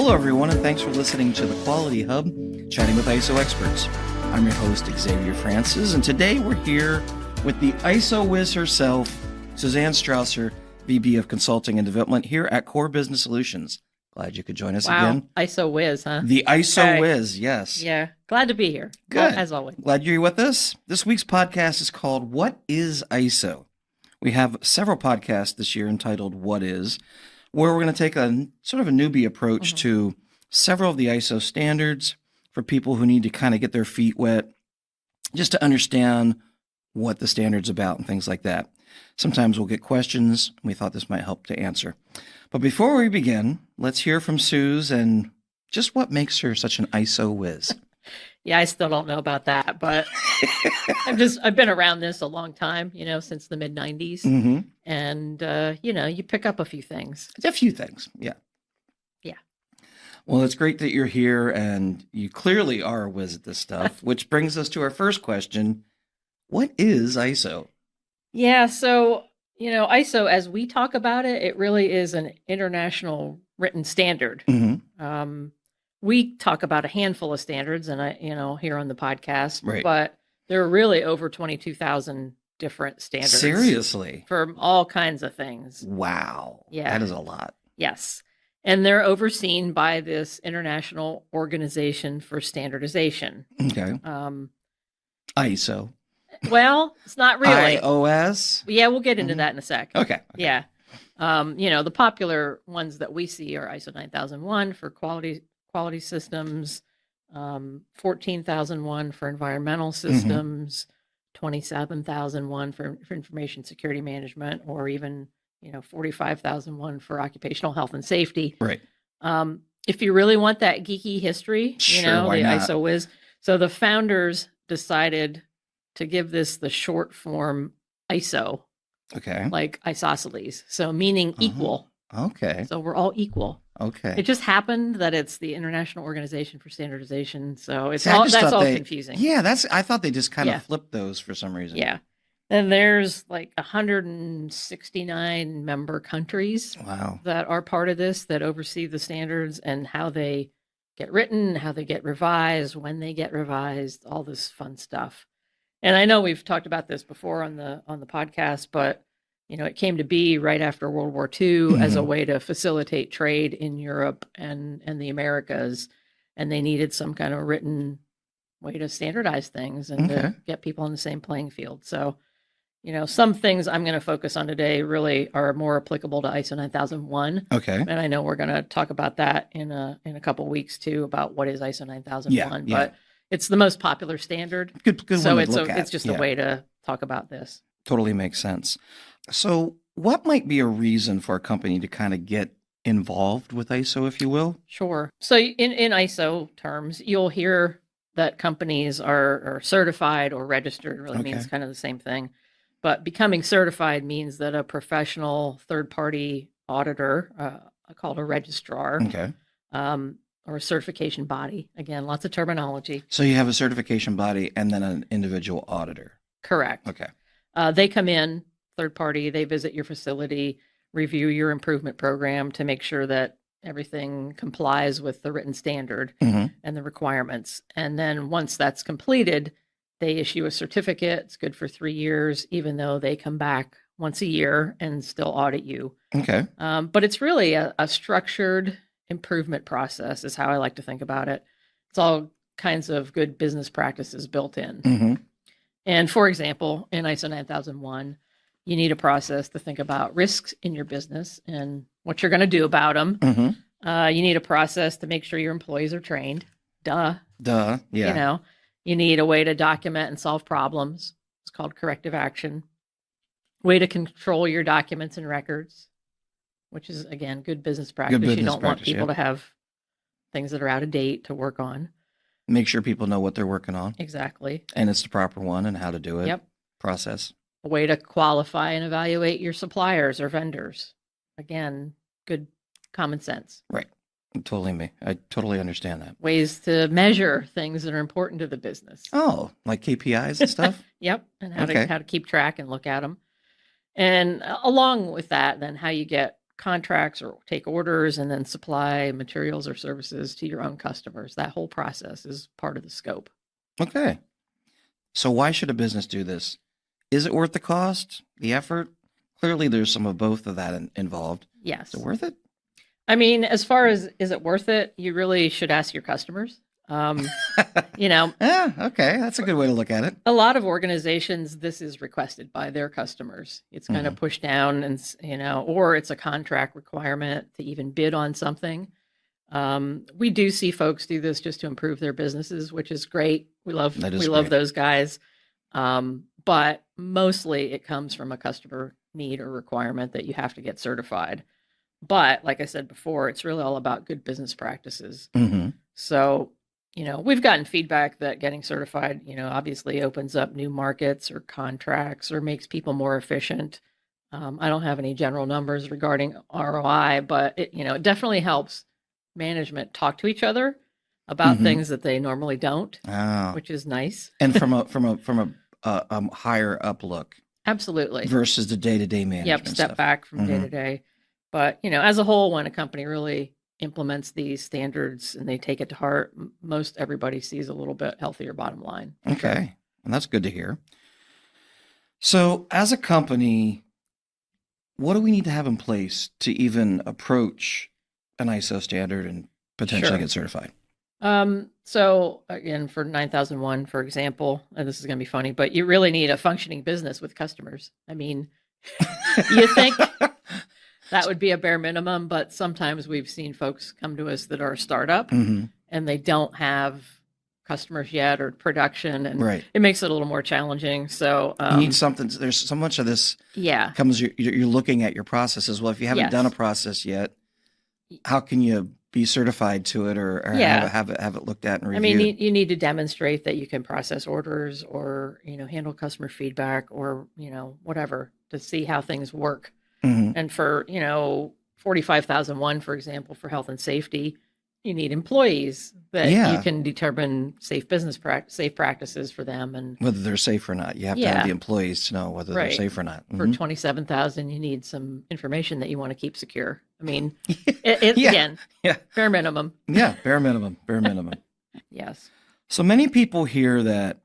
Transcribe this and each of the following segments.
Hello, everyone, and thanks for listening to the Quality Hub, chatting with ISO experts. I'm your host, Xavier Francis, and today we're here with the ISO whiz herself, Suzanne Strasser, VP of Consulting and Development here at Core Business Solutions. Glad you could join us again. ISO whiz, huh? The ISO whiz, yes. Yeah, glad to be here. Good. As always. Glad you're with us. This week's podcast is called What is ISO? We have several podcasts this year entitled What Is, where we're going to take a sort of a newbie approach to several of the ISO standards for people who need to kind of get their feet wet, just to understand what the standard's about and things like that. Sometimes we'll get questions. We thought this might help to answer. But before we begin, let's hear from Suze and just what makes her such an ISO whiz. Yeah, I still don't know about that, but I've been around this a long time, since the mid 90s. Mm-hmm. And, you pick up a few things. A few things. Yeah. Yeah. Well, it's great that you're here and you clearly are a whiz at this stuff, which brings us to our first question. What is ISO? Yeah. So, ISO, as we talk about it, it really is an international written standard. Mm-hmm. We talk about a handful of standards and here on the podcast, right. But there are really over 22,000 different standards. Seriously? For all kinds of things. Wow. Yeah. That is a lot. Yes. And they're overseen by this International Organization for Standardization. Okay. ISO. Well, it's not really. iOS? Yeah, we'll get into that in a sec. Okay. Yeah. The popular ones that we see are ISO 9001 for quality systems, 14,001 for environmental systems, 27,001 for information security management, or even 45,001 for occupational health and safety. Right. If you really want that geeky history, Sure, the not? ISO whiz. So the founders decided to give this the short form ISO, Okay. like isosceles. So meaning equal. Okay. So we're all equal. Okay. It just happened that it's the International Organization for Standardization, so it's See, all confusing. Yeah, I thought they just kind of flipped those for some reason. Yeah. And there's like 169 member countries that are part of this, that oversee the standards and how they get written, how they get revised, when they get revised, all this fun stuff. And I know we've talked about this before on the podcast, but it came to be right after World War II as a way to facilitate trade in Europe and the Americas. And they needed some kind of written way to standardize things and to get people on the same playing field. So, some things I'm going to focus on today really are more applicable to ISO 9001. Okay. And I know we're going to talk about that in a couple of weeks too, about what is ISO 9001. Yeah. But it's the most popular standard. Good So one to look at. it's just a way to talk about this. Totally makes sense. So what might be a reason for a company to kind of get involved with ISO, if you will? Sure. So in ISO terms, you'll hear that companies are certified or registered. It really means kind of the same thing. But becoming certified means that a professional third-party auditor, called a registrar, or a certification body. Again, lots of terminology. So you have a certification body and then an individual auditor. Correct. Okay. They come in, third party, they visit your facility, review your improvement program to make sure that everything complies with the written standard and the requirements. And then once that's completed, they issue a certificate. It's good for 3 years, even though they come back once a year and still audit you. Okay. But it's really a structured improvement process is how I like to think about it. It's all kinds of good business practices built in. And for example, in ISO 9001, you need a process to think about risks in your business and what you're going to do about them. You need a process to make sure your employees are trained. Duh. Yeah. You need a way to document and solve problems. It's called corrective action. Way to control your documents and records, which is, again, good business practice. You don't want people to have things that are out of date to work on. Make sure people know what they're working on. Exactly. And it's the proper one and how to do it. Yep. Process. A way to qualify and evaluate your suppliers or vendors. Again, good common sense. Right. I totally understand that. Ways to measure things that are important to the business. Oh, like KPIs and stuff? Yep. And how to keep track and look at them. And along with that, then how you get contracts or take orders and then supply materials or services to your own customers. That whole process is part of the scope. Okay. So why should a business do this? Is it worth the cost, the effort? Clearly, there's some of both of that involved. Yes. Is it worth it? I mean, as far as is it worth it, you really should ask your customers. Yeah, okay. That's a good way to look at it. A lot of organizations, this is requested by their customers. It's kind of pushed down and, or it's a contract requirement to even bid on something. We do see folks do this just to improve their businesses, which is great. We love those guys. But mostly it comes from a customer need or requirement that you have to get certified. But like I said before, it's really all about good business practices. So, we've gotten feedback that getting certified, obviously opens up new markets or contracts or makes people more efficient. I don't have any general numbers regarding ROI, but it definitely helps management talk to each other about things that they normally don't, which is nice. And from a higher up look. Absolutely. Versus the day-to-day management step stuff. back from day to day. But, as a whole, when a company really implements these standards and they take it to heart, most everybody sees a little bit healthier bottom line. Okay. Sure. And that's good to hear. So as a company, what do we need to have in place to even approach an ISO standard and potentially get certified? So again, for 9001, for example, and this is going to be funny, but you really need a functioning business with customers. I mean, you think that would be a bare minimum, but sometimes we've seen folks come to us that are a startup and they don't have customers yet or production, and it makes it a little more challenging. So you need something. There's so much of this comes, you're looking at your processes. Well, if you haven't done a process yet, how can you be certified to it or have it looked at and reviewed? I mean, you need to demonstrate that you can process orders or, handle customer feedback or, whatever to see how things work. And for, 45,001, for example, for health and safety, you need employees that you can determine safe practices for them and whether they're safe or not. You have to have the employees to know whether they're safe or not. For 27,000, you need some information that you want to keep secure. I mean, again, bare minimum. Yeah, bare minimum. Yes. So many people hear that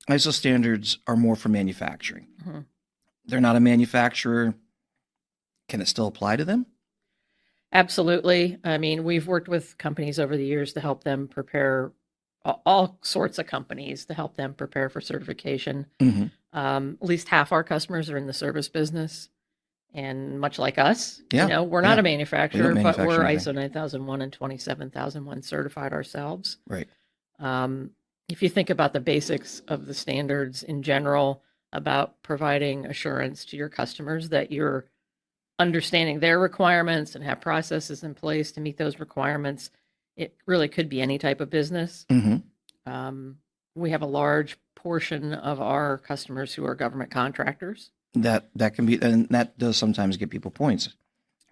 ISO standards are more for manufacturing. They're not a manufacturer. Can it still apply to them? Absolutely. I mean, we've worked with companies over the years to help them prepare, all sorts of companies to help them prepare for certification. At least half our customers are in the service business. And much like us, we're not a manufacturer, but we're ISO 9001 and 27001 certified ourselves. Right. If you think about the basics of the standards in general about providing assurance to your customers that you're understanding their requirements and have processes in place to meet those requirements, it really could be any type of business. We have a large portion of our customers who are government contractors. That can be, and that does sometimes get people points.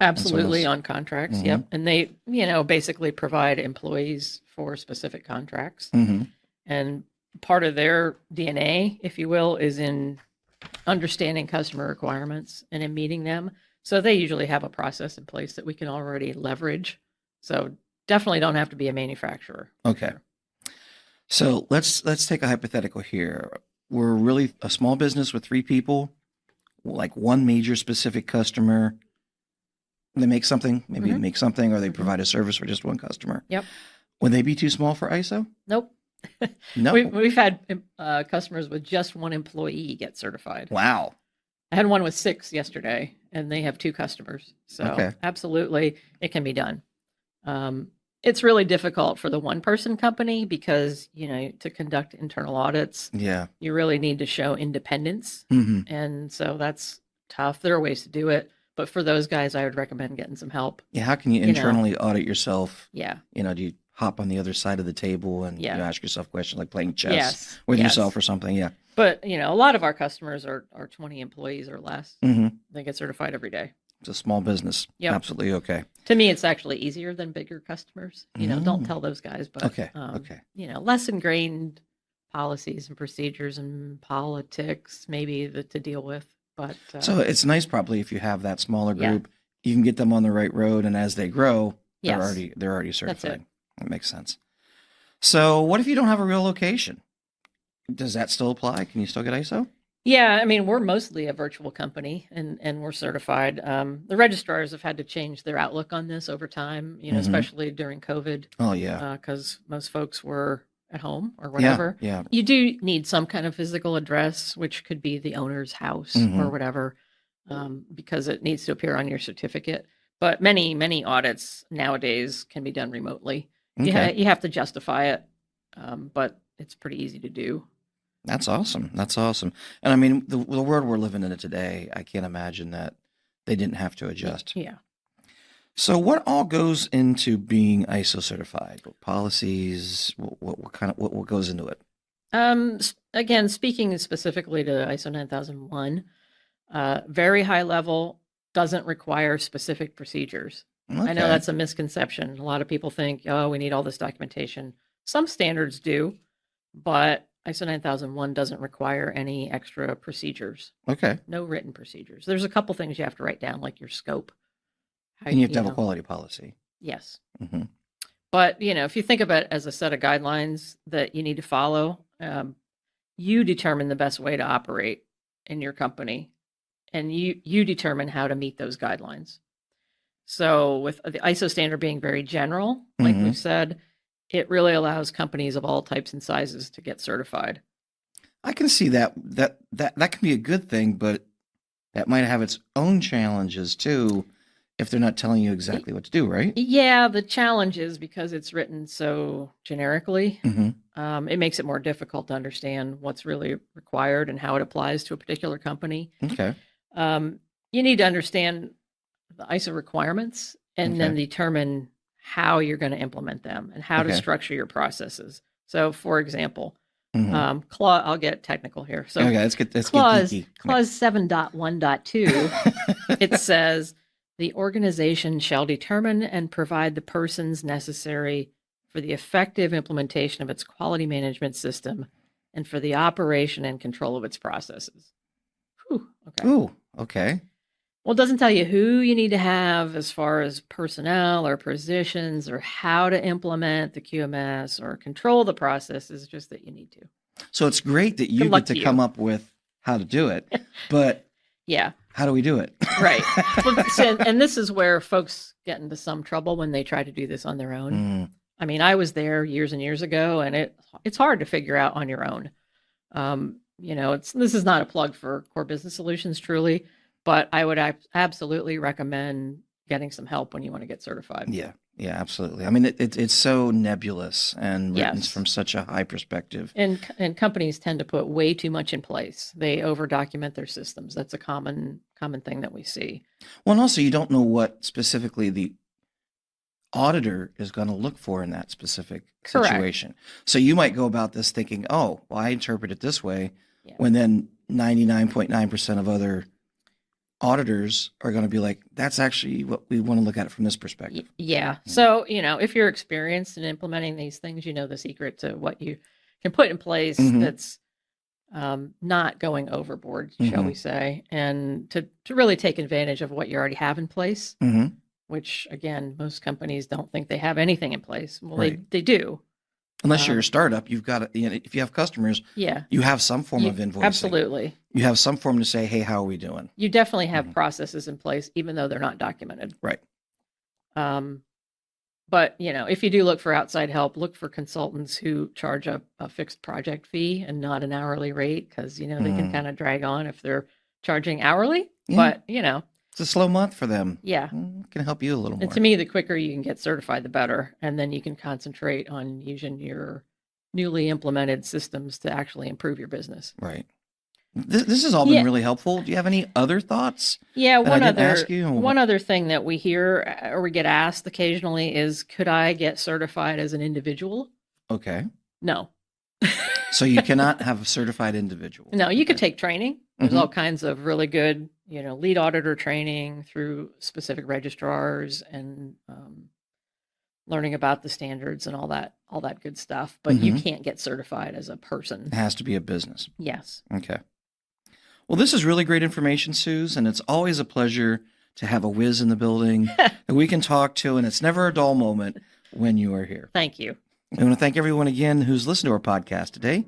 Absolutely, on contracts. Yep. And they, basically provide employees for specific contracts. And part of their DNA, if you will, is in understanding customer requirements and in meeting them. So they usually have a process in place that we can already leverage. So definitely don't have to be a manufacturer. Okay. So let's take a hypothetical here. We're really a small business with 3 people, like one major specific customer. They make something, maybe make something, or they provide a service for just one customer. Yep. Would they be too small for ISO? Nope. No. We've had customers with just one employee get certified. Wow. I had one with 6 yesterday, and they have 2 customers. So absolutely, it can be done. It's really difficult for the one-person company because, to conduct internal audits, you really need to show independence. And so that's tough. There are ways to do it. But for those guys, I would recommend getting some help. Yeah, how can you internally audit yourself? Yeah. Do you hop on the other side of the table and ask yourself questions like playing chess with yourself or something? Yeah. But, a lot of our customers are 20 employees or less. They get certified every day. It's a small business. Yep. Absolutely okay. To me, it's actually easier than bigger customers. Don't tell those guys, but less ingrained policies and procedures and politics maybe to deal with. But so it's nice probably if you have that smaller group you can get them on the right road, and as they grow, Yes. they're already That's certified. it. That makes sense. So what if you don't have a real location? Does that still apply? Can you still get ISO? Yeah, I mean, we're mostly a virtual company and we're certified. The registrars have had to change their outlook on this over time, Mhm. especially during COVID, Oh yeah. because most folks were at home or Yeah. whatever. Yeah. You do need some kind of physical address, which could be the owner's house or Mhm. whatever, because it needs to appear on your certificate. But many audits nowadays can be done remotely. Okay. You have to justify it, but it's pretty easy to do. That's awesome. That's awesome. And I mean, the world we're living in today, I can't imagine that they didn't have to adjust. Yeah. So what all goes into being ISO certified? What policies? What kind of what goes into it? Again, speaking specifically to ISO 9001, very high level, doesn't require specific procedures. I know Okay. that's a misconception. A lot of people think, oh, we need all this documentation. Some standards do, but ISO 9001 doesn't require any extra procedures, Okay. no written procedures. There's a couple things you have to write down, like your scope. And you have to have a quality policy. Yes. Mhm. But, if you think of it as a set of guidelines that you need to follow, you determine the best way to operate in your company, and you determine how to meet those guidelines. So with the ISO standard being very general, like Mhm. we've said, it really allows companies of all types and sizes to get certified. I can see that can be a good thing, but that might have its own challenges too if they're not telling you exactly what to do, right? Yeah, the challenge is because it's written so generically, Mhm. it makes it more difficult to understand what's really required and how it applies to a particular company. Okay. You need to understand the ISO requirements and then Okay. determine how you're going to implement them and how to Okay. structure your processes. So, for example, Mhm. clause, I'll get technical here. So, Okay, let's get clause geeky. clause 7.1.2, it says the organization shall determine and provide the persons necessary for the effective implementation of its quality management system and for the operation and control of its processes. Whew, okay. Ooh, okay. Well, it doesn't tell you who you need to have as far as personnel or positions or how to implement the QMS or control the processes, just that you need to. So it's great that you Good luck get to to come you. up with how to do it, but Yeah, how do we do it? right. And this is where folks get into some trouble when they try to do this on their own. Mm, I mean, I was there years and years ago, and it's hard to figure out on your own. This is not a plug for Core Business Solutions, truly, but I would absolutely recommend getting some help when you want to get certified. yeah, absolutely. I mean, it's so nebulous and written Yes. from such a high perspective. And companies tend to put way too much in place. They over document their systems. That's a common thing that we see. Well, and also you don't know what specifically the auditor is going to look for in that specific Correct. situation. So you might go about this thinking, oh, well, I interpret it this way, Yeah. when then 99.9% of other auditors are going to be like, that's actually what we want to look at it from this perspective. Yeah. So, if you're experienced in implementing these things, you know the secret to what you can put in place Mhm. that's not going overboard, shall Mhm. we say, and to really take advantage of what you already have in place, Mhm. which, again, most companies don't think they have anything in place. Well, Right. they do. Unless you're a startup, you've got to, if you have customers, Yeah. you have some form of invoicing. Absolutely. You have some form to say, hey, how are we doing? You definitely have Mhm. processes in place, even though they're not documented. Right. But, if you do look for outside help, look for consultants who charge a fixed project fee and not an hourly rate, because, they can kind of drag on if they're charging hourly. Yeah. But, It's a slow month for them. yeah. Can help you a little more. And to me, the quicker you can get certified, the better. And then you can concentrate on using your newly implemented systems to actually improve your business. Right. This has all been really helpful. Do you have any other thoughts? Yeah, that I didn't ask you? one other thing that we hear or we get asked occasionally is, could I get certified as an individual? Okay. No. So you cannot have a certified individual. No, you could take training. There's Mhm. all kinds of really good, lead auditor training through specific registrars and learning about the standards and all that good stuff. But you Mhm. can't get certified as a person. It has to be a business. Yes. Okay. Well, this is really great information, Suze, and it's always a pleasure to have a whiz in the building that we can talk to, and it's never a dull moment when you are here. Thank you. I want to thank everyone again who's listened to our podcast today.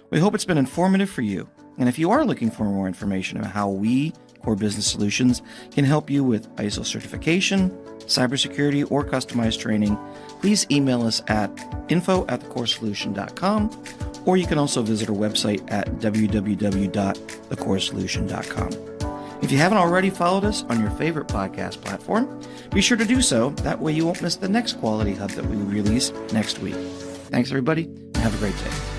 We hope it's been informative for you. And if you are looking for more information on how we, Core Business Solutions, can help you with ISO certification, cybersecurity, or customized training, please email us at info@thecoresolution.com, or you can also visit our website at www.thecoresolution.com. If you haven't already followed us on your favorite podcast platform, be sure to do so. That way you won't miss the next Quality Hub that we release next week. Thanks, everybody, and have a great day.